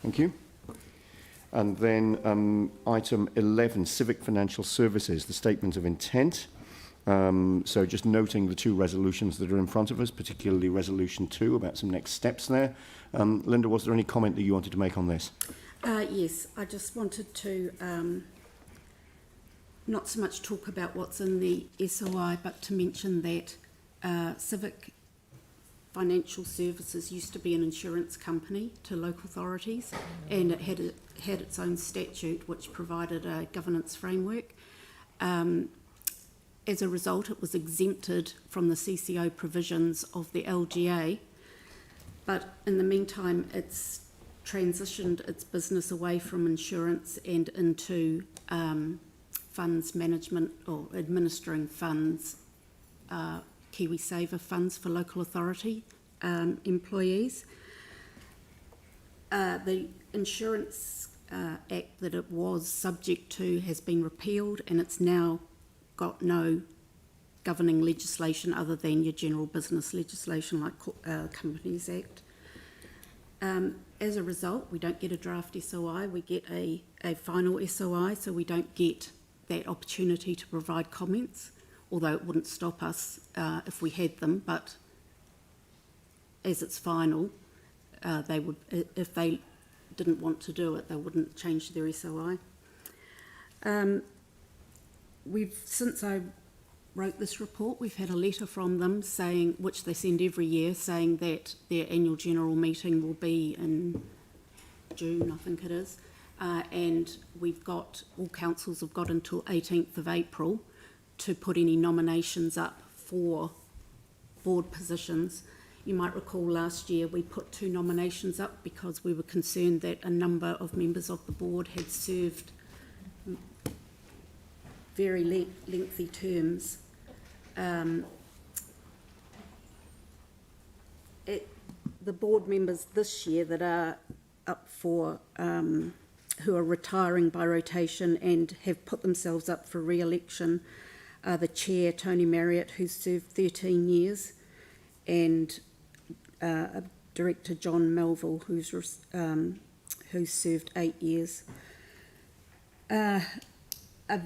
Thank you. And then item 11, Civic Financial Services, the statement of intent. So just noting the two resolutions that are in front of us, particularly Resolution 2 about some next steps there. Linda, was there any comment that you wanted to make on this? Yes, I just wanted to not so much talk about what's in the SOI, but to mention that Civic Financial Services used to be an insurance company to local authorities, and it had its own statute which provided a governance framework. As a result, it was exempted from the CCO provisions of the LGA, but in the meantime, it's transitioned its business away from insurance and into funds management or administering funds, KiwiSaver funds for local authority employees. The Insurance Act that it was subject to has been repealed, and it's now got no governing legislation other than your general business legislation like Companies Act. As a result, we don't get a draft SOI, we get a final SOI, so we don't get that opportunity to provide comments, although it wouldn't stop us if we had them, but as it's final, they would, if they didn't want to do it, they wouldn't change their SOI. Since I wrote this report, we've had a letter from them saying, which they send every year, saying that their annual general meeting will be in June, I think it is, and all councils have got until 18th of April to put any nominations up for board positions. You might recall last year we put 2 nominations up because we were concerned that a number of members of the board had served very lengthy terms. The board members this year that are up for, who are retiring by rotation and have put themselves up for re-election are the chair, Tony Marriott, who's served 13 years, and Director John Melville, who's served 8 years. A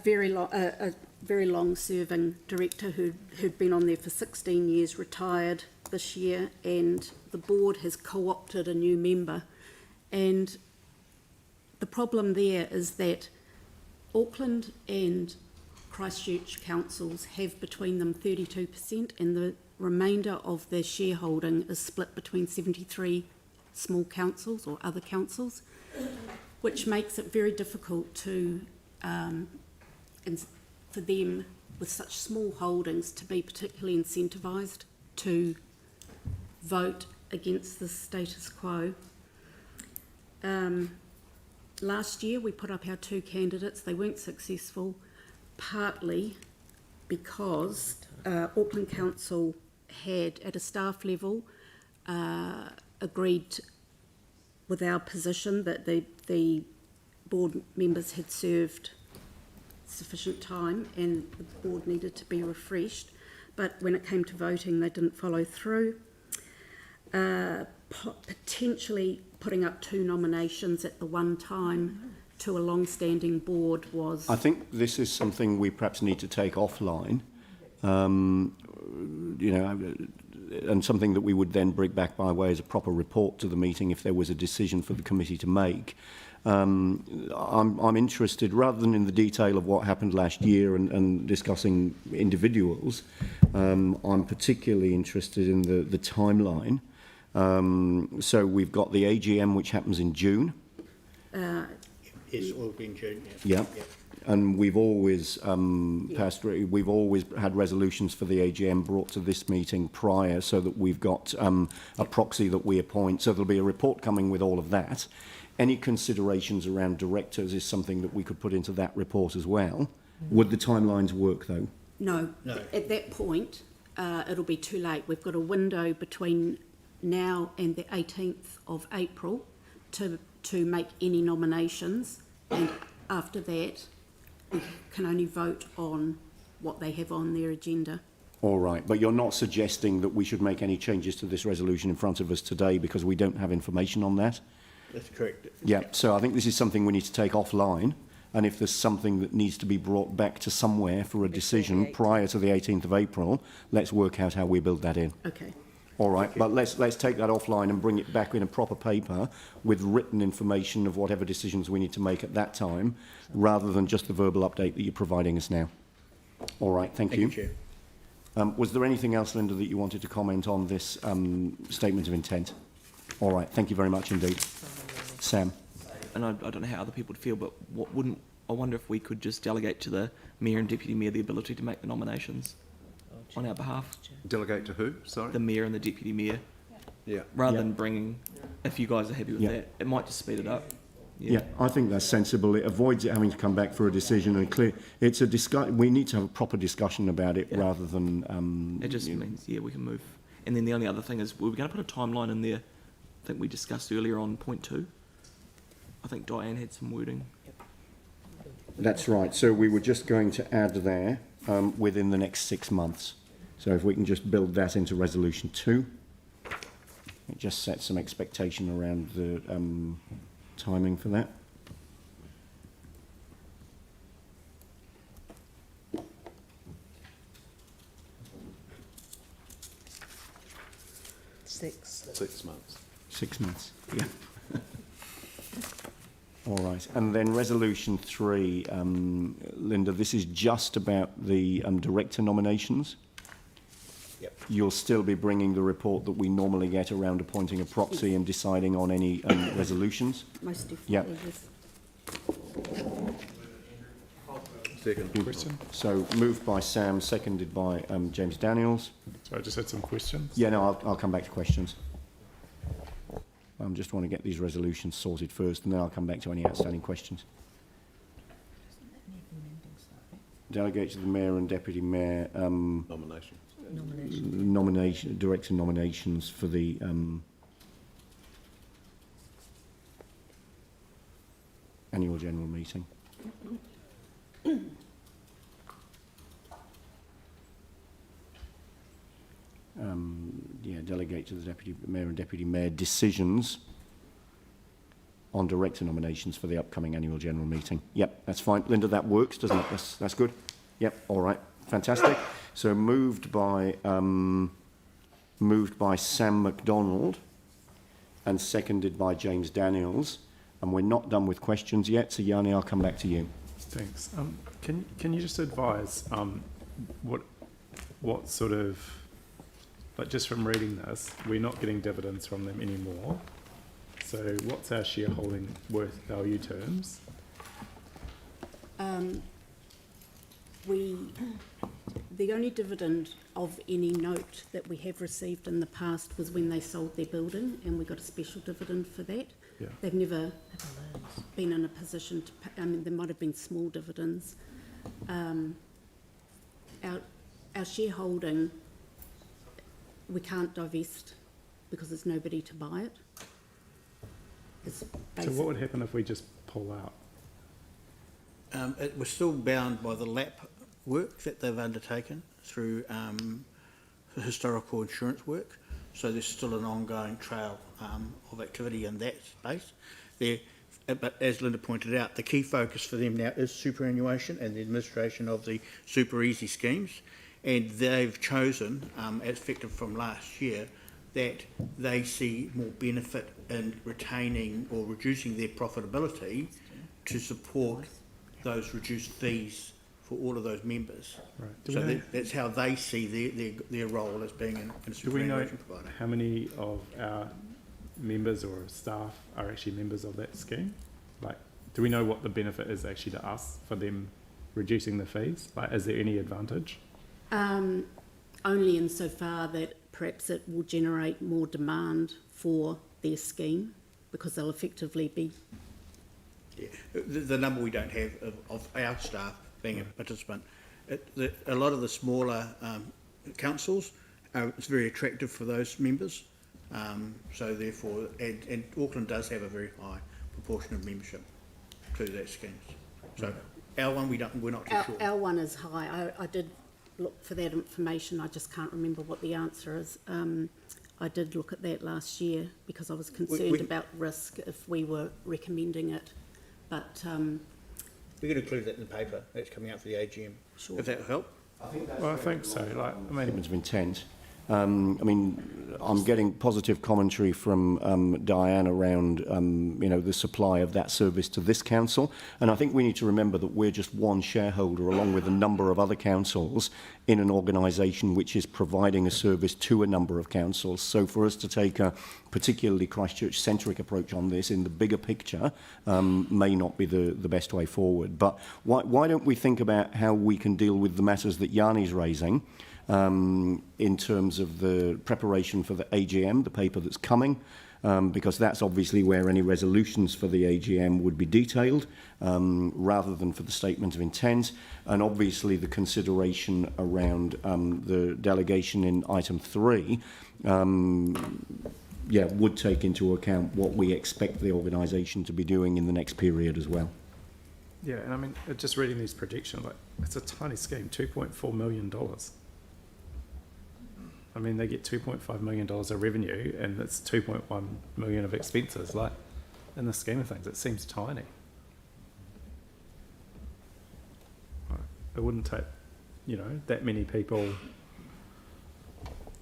very long-serving director who'd been on there for 16 years, retired this year, and the board has co-opted a new member. And the problem there is that Auckland and Christchurch councils have between them 32%, and the remainder of their shareholding is split between 73 small councils or other councils, which makes it very difficult to for them with such small holdings to be particularly incentivised to vote against the status quo. Last year we put up our 2 candidates. They weren't successful, partly because Auckland Council had, at a staff level, agreed with our position that the board members had served sufficient time and the board needed to be refreshed, but when it came to voting they didn't follow through. Potentially putting up 2 nominations at the one time to a long-standing board was... I think this is something we perhaps need to take offline, you know, and something that we would then bring back by way as a proper report to the meeting if there was a decision for the committee to make. I'm interested, rather than in the detail of what happened last year and discussing individuals, I'm particularly interested in the timeline. So we've got the AGM, which happens in June. It's all been June. Yeah. And we've always we've always had resolutions for the AGM brought to this meeting prior, so that we've got a proxy that we appoint. So there'll be a report coming with all of that. Any considerations around directors is something that we could put into that report as well. Would the timelines work though? No. At that point, it'll be too late. We've got a window between now and the 18th of April to make any nominations, and after that we can only vote on what they have on their agenda. All right, but you're not suggesting that we should make any changes to this resolution in front of us today because we don't have information on that? That's correct. Yeah, so I think this is something we need to take offline, and if there's something that needs to be brought back to somewhere for a decision prior to the 18th of April, let's work out how we build that in. Okay. All right, but let's take that offline and bring it back in a proper paper with written information of whatever decisions we need to make at that time, rather than just the verbal update that you're providing us now. All right, thank you. Chair. Was there anything else, Linda, that you wanted to comment on this statement of intent? All right, thank you very much indeed. Sam? And I don't know how other people would feel, but I wonder if we could just delegate to the Mayor and Deputy Mayor the ability to make the nominations on our behalf. Delegate to who? Sorry? The Mayor and the Deputy Mayor, Yeah. rather Yeah. than bringing, if you guys are happy with Yeah. that, it might just speed it up. Yeah, I think that's sensible. It avoids it having to come back for a decision and clear. It's a we need to have a proper discussion about it rather than. It just means, we can move. And then the only other thing is, we were going to put a timeline in there. I think we discussed earlier on point 2. I think Diane had some wording. That's right. So we were just going to add there within the next 6 months. So if we can just build that into resolution 2, it just sets some expectation around the timing for that. Six. 6 months. 6 months, yeah. All right, and then resolution 3, Linda, this is just about the director nominations. Yep. You'll still be bringing the report that we normally get around appointing a proxy and deciding on any resolutions. Most definitely, Yeah. yes. Second. Question? So moved by Sam, seconded by James Daniels. So I just had some questions. Yeah, no, I'll come back to questions. I just want to get these resolutions sorted first, and then I'll come back to any outstanding questions. Delegate to the Mayor and Deputy Mayor Nomination. director nominations for the annual general meeting. Delegate to the Deputy Mayor and Deputy Mayor decisions on director nominations for the upcoming annual general meeting. Yep, that's fine. Linda, that works, doesn't it? That's good. Yep, all right, fantastic. So moved by Sam MacDonald and seconded by James Daniels. And we're not done with questions yet, so Yanni, I'll come back to you. Thanks. Can you just advise what sort of, like, just from reading this, we're not getting dividends from them anymore. So what's our shareholding worth value terms? The only dividend of any note that we have received in the past was when they sold their building, and we got a special dividend for that. Yeah. They've never been in a position to pay, there might have been small dividends. Our shareholding, we can't divest because there's nobody to buy it. It's So what would happen if we just pull out? It was still bound by the LAP work that they've undertaken through historical insurance work. So there's still an ongoing trail of activity in that space. But as Linda pointed out, the key focus for them now is superannuation and the administration of the super easy schemes. And they've chosen, as effective from last year, that they see more benefit in retaining or reducing their profitability to support those reduced fees for all of those members. Right. So that's how they see their role as being a Do we know superannuation provider. how many of our members or staff are actually members of that scheme? Like, do we know what the benefit is actually to us for them reducing the fees? Like, is there any advantage? Only insofar that perhaps it will generate more demand for their scheme, because they'll effectively be. Yeah. The number we don't have of our staff being a participant, a lot of the smaller councils, it's very attractive for those members. So therefore, and Auckland does have a very high proportion of membership to that scheme. So our one, we're not too sure. Our one is high. I did look for that information. I just can't remember what the answer is. I did look at that last year because I was concerned about risk if we were recommending it. But We could include that in the paper that's coming out for the AGM, sure. if that will help. Well, I think so. Like, I mean, Statements of intent. I mean, I'm getting positive commentary from Diane around, the supply of that service to this council. And I think we need to remember that we're just one shareholder along with a number of other councils in an organisation which is providing a service to a number of councils. So for us to take a particularly Christchurch-centric approach on this in the bigger picture may not be the best way forward. But why don't we think about how we can deal with the matters that Yanni's raising in terms of the preparation for the AGM, the paper that's coming, because that's obviously where any resolutions for the AGM would be detailed, rather than for the statement of intent, and obviously the consideration around the delegation in item 3, would take into account what we expect the organisation to be doing in the next period as well. yeah, and I mean, just reading these projections, like, it's a tiny scheme, $2.4 million. I mean, they get $2.5 million of revenue and it's 2.1 million of expenses. Like, in the scheme of things, it seems tiny. It wouldn't take, that many people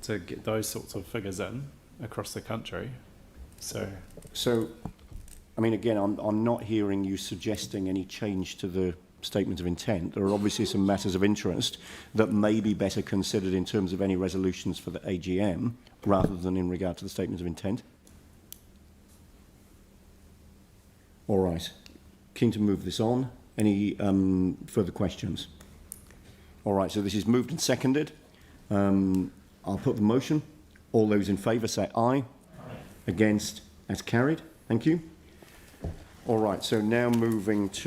to get those sorts of figures in across the country. So, I mean, again, I'm not hearing you suggesting any change to the statement of intent. There are obviously some matters of interest that may be better considered in terms of any resolutions for the AGM rather than in regard to the statement of intent. All right. Keen to move this on. Any further questions? All right, so this is moved and seconded. I'll put the motion. All those in favour say aye. Aye. Against, as carried. Thank you. All right, so now moving to